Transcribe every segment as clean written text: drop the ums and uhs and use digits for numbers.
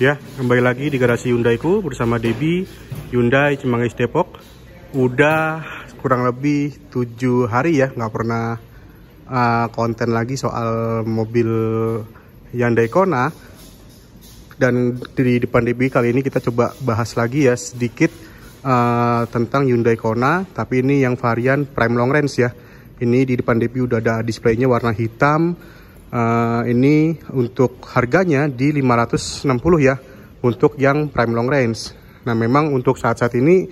Ya, kembali lagi di garasi Hyundai-ku bersama Debi, Hyundai Cimanggis Depok. Udah kurang lebih 7 hari ya, nggak pernah konten lagi soal mobil Hyundai Kona. Dan di depan Debi kali ini kita coba bahas lagi ya sedikit tentang Hyundai Kona, tapi ini yang varian Prime Long Range ya. Ini di depan Debi udah ada displaynya warna hitam. Ini untuk harganya di 560 ya untuk yang Prime Long Range. Nah memang untuk saat-saat ini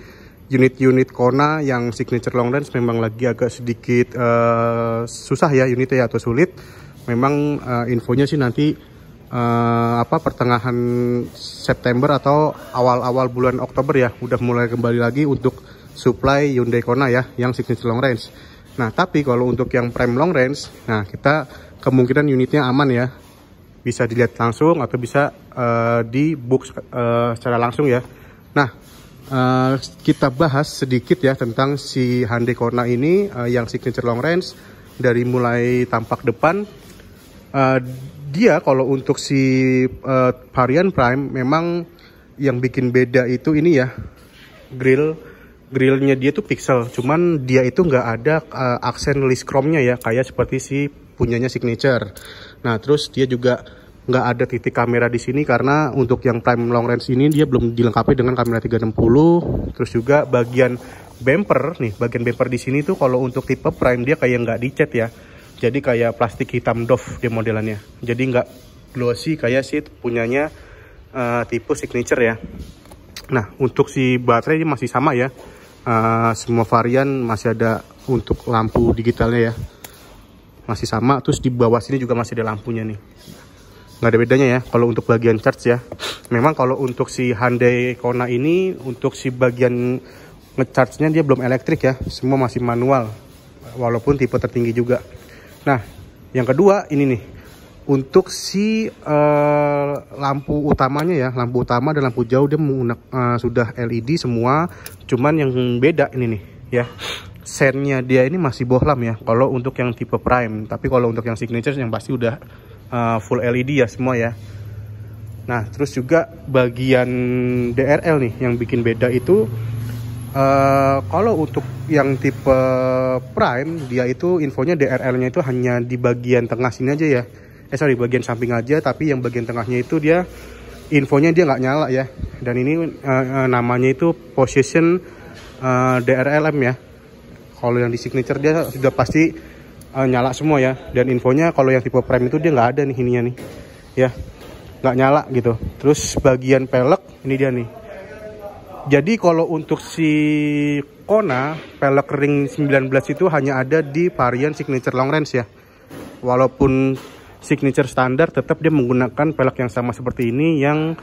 unit-unit Kona yang signature long range memang lagi agak sedikit susah ya unitnya atau sulit. Memang infonya sih nanti pertengahan September atau awal-awal bulan Oktober ya udah mulai kembali lagi untuk supply Hyundai Kona ya yang signature long range. Nah tapi kalau untuk yang Prime Long Range, nah kita kemungkinan unitnya aman ya, bisa dilihat langsung atau bisa di book secara langsung ya. Nah kita bahas sedikit ya tentang si Hyundai Kona ini yang signature long range. Dari mulai tampak depan, dia kalau untuk si varian Prime memang yang bikin beda itu ini ya, grillnya dia tuh pixel, cuman dia itu nggak ada aksen list chrome-nya ya kayak seperti si punyanya signature. Nah terus dia juga nggak ada titik kamera di sini karena untuk yang Prime Long Range ini dia belum dilengkapi dengan kamera 360. Terus juga bagian bumper nih, bagian bumper di sini tuh kalau untuk tipe Prime dia kayak nggak dicat ya, jadi kayak plastik hitam doff dia modelannya, jadi nggak glossy kayak si punyanya tipe signature ya. Nah untuk si baterai ini masih sama ya, semua varian masih ada untuk lampu digitalnya ya, masih sama. Terus di bawah sini juga masih ada lampunya nih, nggak ada bedanya ya kalau untuk bagian charge ya. Memang kalau untuk si Hyundai Kona ini untuk si bagian ngecharge-nya dia belum elektrik ya, semua masih manual walaupun tipe tertinggi juga. Nah yang kedua ini nih untuk si lampu utamanya ya, lampu utama dan lampu jauh dia sudah LED semua, cuman yang beda ini nih ya, sennya dia ini masih bohlam ya kalau untuk yang tipe Prime, tapi kalau untuk yang signature yang pasti udah full LED ya semua ya. Nah terus juga bagian DRL nih yang bikin beda itu, kalau untuk yang tipe Prime dia itu infonya DRL-nya itu hanya di bagian tengah sini aja ya, bagian samping aja, tapi yang bagian tengahnya itu dia infonya dia nggak nyala ya. Dan ini namanya itu position DRLM ya. Kalau yang di signature dia sudah pasti nyala semua ya, dan infonya kalau yang tipe Prime itu dia nggak ada nih ininya nih ya, nggak nyala gitu. Terus bagian pelek ini dia nih, jadi kalau untuk si Kona pelek ring 19 itu hanya ada di varian signature long range ya, walaupun signature standar tetap dia menggunakan pelek yang sama seperti ini yang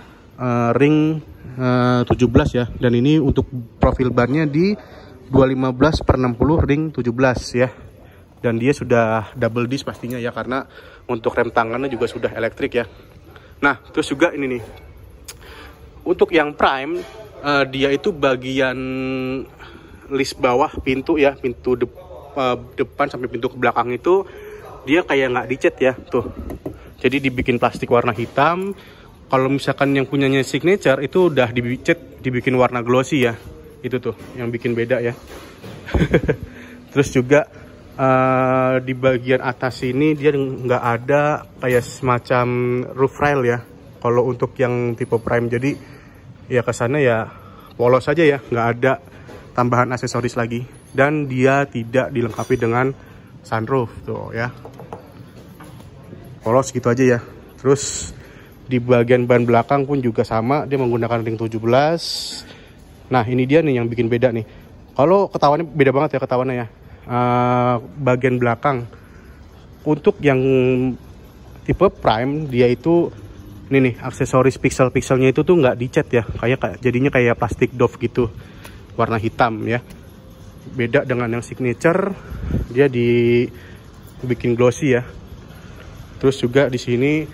ring 17 ya. Dan ini untuk profil bannya di 215/60 ring 17 ya. Dan dia sudah double disc pastinya ya, karena untuk rem tangannya juga sudah elektrik ya. Nah terus juga ini nih untuk yang Prime, dia itu bagian list bawah pintu ya, pintu depan sampai pintu ke belakang itu dia kayak nggak dicat ya tuh, jadi dibikin plastik warna hitam. Kalau misalkan yang punyanya signature itu udah dibikin warna glossy ya, itu tuh yang bikin beda ya. Terus juga di bagian atas ini dia nggak ada kayak semacam roof rail ya kalau untuk yang tipe Prime, jadi ya kesannya ya polos aja ya, nggak ada tambahan aksesoris lagi. Dan dia tidak dilengkapi dengan sunroof tuh ya, polos gitu aja ya. Terus di bagian ban belakang pun juga sama, dia menggunakan ring 17. Nah ini dia nih yang bikin beda nih, kalau ketahuannya beda banget ya ketahuannya ya. Bagian belakang untuk yang tipe Prime dia itu ini nih, aksesoris pixel-pixelnya itu tuh nggak dicat ya, kayak jadinya kayak plastik doff gitu warna hitam ya. Beda dengan yang signature, dia dibikin glossy ya. Terus juga di sini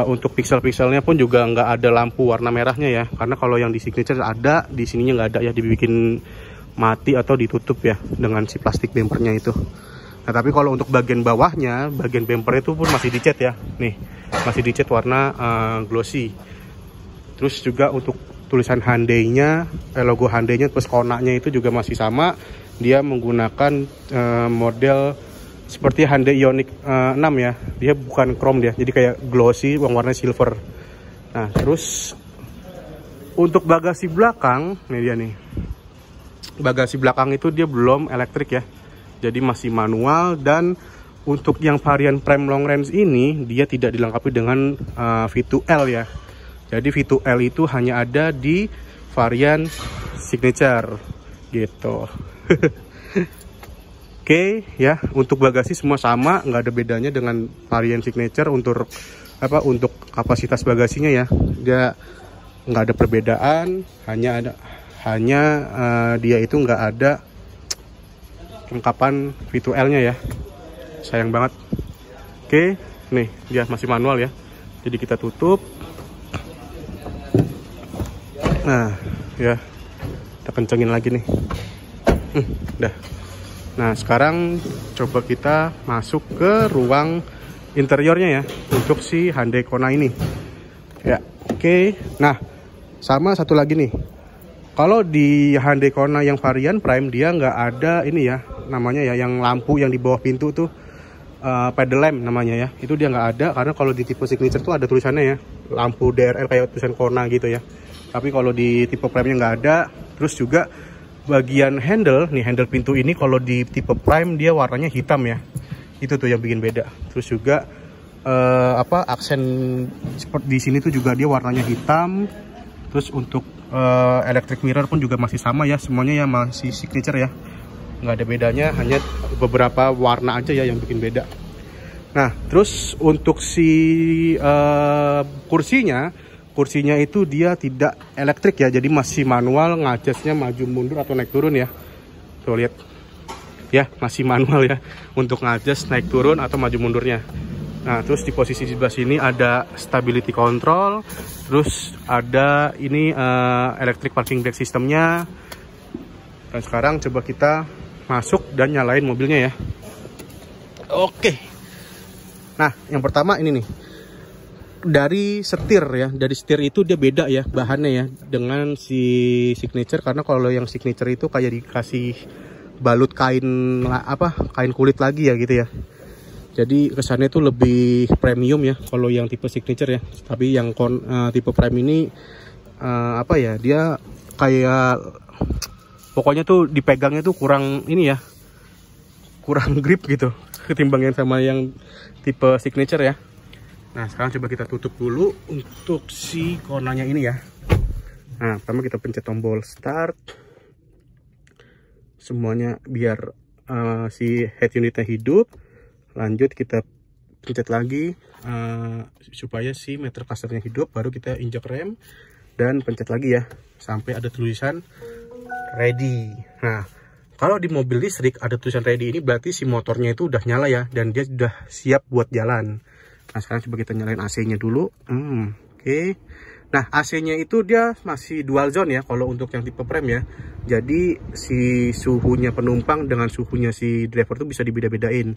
untuk pixel-pixelnya pun juga nggak ada lampu warna merahnya ya, karena kalau yang di signature ada, di sininya nggak ada ya, dibikin mati atau ditutup ya dengan si plastik bumpernya itu. Nah tapi kalau untuk bagian bawahnya, bagian bumper itu pun masih dicat ya nih, masih dicat warna glossy. Terus juga untuk tulisan Hyundai-nya, logo Hyundai-nya plus konanya itu juga masih sama. Dia menggunakan model seperti Hyundai Ioniq 6 ya. Dia bukan chrome dia, jadi kayak glossy, warna silver. Nah, terus untuk bagasi belakang, nih dia nih. Bagasi belakang itu dia belum elektrik ya. Jadi masih manual, dan untuk yang varian prime long range ini dia tidak dilengkapi dengan V2L ya. Jadi V2L itu hanya ada di varian signature gitu. Oke ya, untuk bagasi semua sama, nggak ada bedanya dengan varian signature. Untuk untuk kapasitas bagasinya ya, dia nggak ada perbedaan, hanya dia itu nggak ada lengkapan V2L-nya ya. Sayang banget. Oke, nih dia masih manual ya. Jadi kita tutup. Nah, ya. Kita kencengin lagi nih. Udah. Nah, sekarang coba kita masuk ke ruang interiornya ya untuk si Hyundai Kona ini. Ya, oke. Nah, sama satu lagi nih. Kalau di Hyundai Kona yang varian prime dia nggak ada ini ya, namanya ya yang lampu yang di bawah pintu tuh pedal lamp namanya ya. Itu dia nggak ada, karena kalau di tipe signature tuh ada tulisannya ya, lampu DRL kayak tulisan Kona gitu ya. Tapi kalau di tipe prime nya nggak ada. Terus juga bagian handle nih, handle pintu ini kalau di tipe prime dia warnanya hitam ya. Itu tuh yang bikin beda. Terus juga aksen seperti di sini tuh juga dia warnanya hitam. Terus untuk electric mirror pun juga masih sama ya, semuanya ya masih signature ya, nggak ada bedanya, hanya beberapa warna aja ya yang bikin beda. Nah, terus untuk si kursinya itu dia tidak elektrik ya, jadi masih manual, ngadjustnya maju mundur atau naik turun ya. Tuh lihat ya, masih manual ya untuk ngadjust naik turun atau maju mundurnya. Nah, terus di posisi sebelah sini ada stability control, terus ada ini electric parking brake systemnya. Dan sekarang coba kita masuk dan nyalain mobilnya ya. Oke. Nah, yang pertama ini nih. Dari setir ya, dari setir itu dia beda ya bahannya ya dengan si signature, karena kalau yang signature itu kayak dikasih balut kain kain kulit lagi ya gitu ya. Jadi kesannya itu lebih premium ya kalau yang tipe signature ya. Tapi yang tipe prime ini dia kayak pokoknya tuh dipegangnya tuh kurang ini ya, kurang grip gitu ketimbangin sama yang tipe signature ya. Nah, sekarang coba kita tutup dulu untuk si Konanya ini ya. Nah, pertama kita pencet tombol start. Semuanya biar si head unitnya hidup. Lanjut kita pencet lagi supaya si meter clusternya hidup. Baru kita injak rem dan pencet lagi ya sampai ada tulisan ready. Nah, kalau di mobil listrik ada tulisan ready ini berarti si motornya itu udah nyala ya, dan dia sudah siap buat jalan. Nah, sekarang coba kita nyalain AC-nya dulu. Oke. Nah, AC-nya itu dia masih dual zone ya kalau untuk yang tipe prime ya. Jadi si suhunya penumpang dengan suhunya si driver itu bisa dibeda-bedain.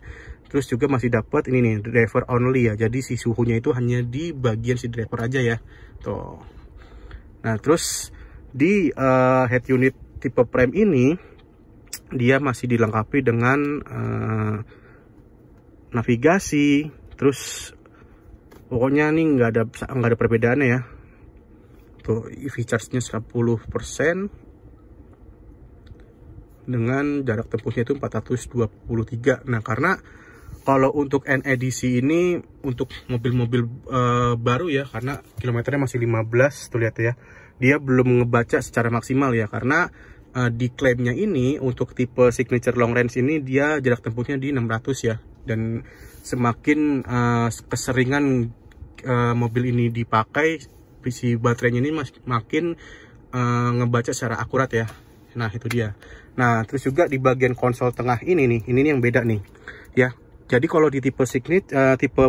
Terus juga masih dapat ini nih, driver only ya. Jadi si suhunya itu hanya di bagian si driver aja ya. Tuh. Nah, terus di head unit tipe prime ini dia masih dilengkapi dengan navigasi. Terus pokoknya nih nggak ada perbedaannya ya. Tuh, EV charge-nya 10% dengan jarak tempuhnya itu 423. Nah, karena kalau untuk N edisi ini untuk mobil-mobil baru ya, karena kilometernya masih 15 tuh lihat ya. Dia belum ngebaca secara maksimal ya, karena di klaimnya ini untuk tipe signature long range ini dia jarak tempuhnya di 600 ya. Dan semakin keseringan mobil ini dipakai, si baterainya ini makin ngebaca secara akurat ya. Nah, itu dia. Nah, terus juga di bagian konsol tengah ini nih yang beda nih ya. Jadi kalau di tipe signature tipe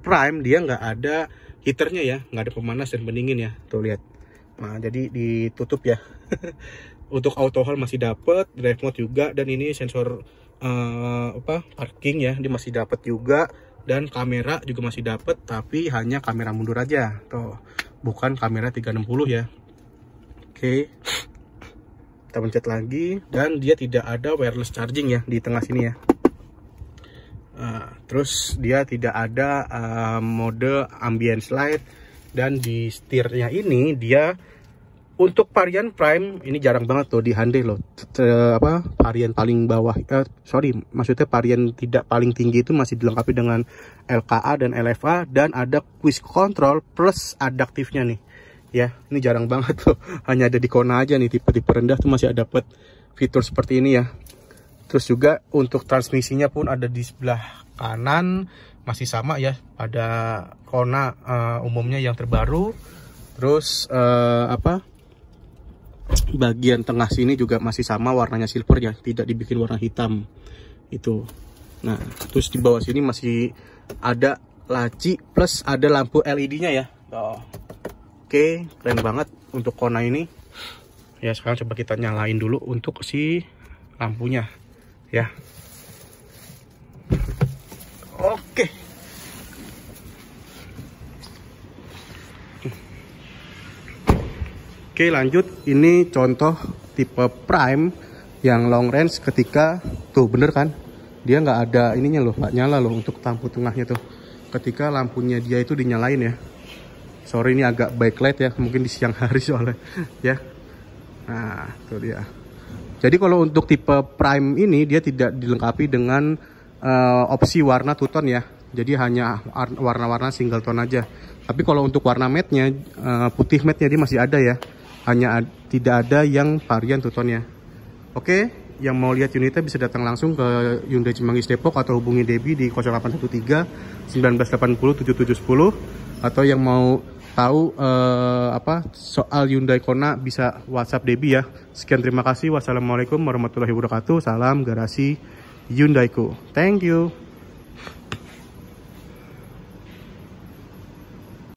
prime dia nggak ada heaternya ya, nggak ada pemanas dan pendingin ya. Tuh lihat. Nah, jadi ditutup ya. Untuk auto hold masih dapat, drive mode juga, dan ini sensor parking ya, dia masih dapat juga. Dan kamera juga masih dapet, tapi hanya kamera mundur aja tuh, bukan kamera 360 ya. Oke, kita pencet lagi, dan dia tidak ada wireless charging ya di tengah sini ya. Terus dia tidak ada mode ambient light, dan di setirnya ini dia untuk varian Prime ini jarang banget tuh di Hyundai loh. Varian paling bawah, maksudnya varian tidak paling tinggi itu masih dilengkapi dengan LKA dan LFA, dan ada cruise control plus adaptifnya nih. Ya, ini jarang banget tuh. Hanya ada di Kona aja nih, tipe-tipe rendah tuh masih dapat fitur seperti ini ya. Terus juga untuk transmisinya pun ada di sebelah kanan, masih sama ya pada Kona umumnya yang terbaru. Terus bagian tengah sini juga masih sama warnanya silver ya, tidak dibikin warna hitam itu. Nah, terus di bawah sini masih ada laci plus ada lampu LED-nya ya. Oke, keren banget untuk Kona ini. Ya, sekarang coba kita nyalain dulu untuk si lampunya ya. Oke. Oke, lanjut. Ini contoh tipe Prime yang long range ketika tuh, bener kan? Dia nggak ada ininya loh, nggak nyala loh untuk lampu tengahnya tuh. Ketika lampunya dia itu dinyalain ya. Sorry ini agak backlight ya, mungkin di siang hari soalnya ya. Nah, itu dia. Jadi kalau untuk tipe Prime ini dia tidak dilengkapi dengan opsi warna two tone ya. Jadi hanya warna-warna single tone aja. Tapi kalau untuk warna matte-nya, putih matte-nya dia masih ada ya. Hanya tidak ada yang varian two tone ya. Oke, yang mau lihat unitnya bisa datang langsung ke Hyundai Cimanggis Depok atau hubungi Debbie di 0813 1980 7710, atau yang mau tahu soal Hyundai Kona bisa WhatsApp Debbie ya. Sekian, terima kasih. Wassalamualaikum warahmatullahi wabarakatuh. Salam garasi Hyundaiku. Thank you.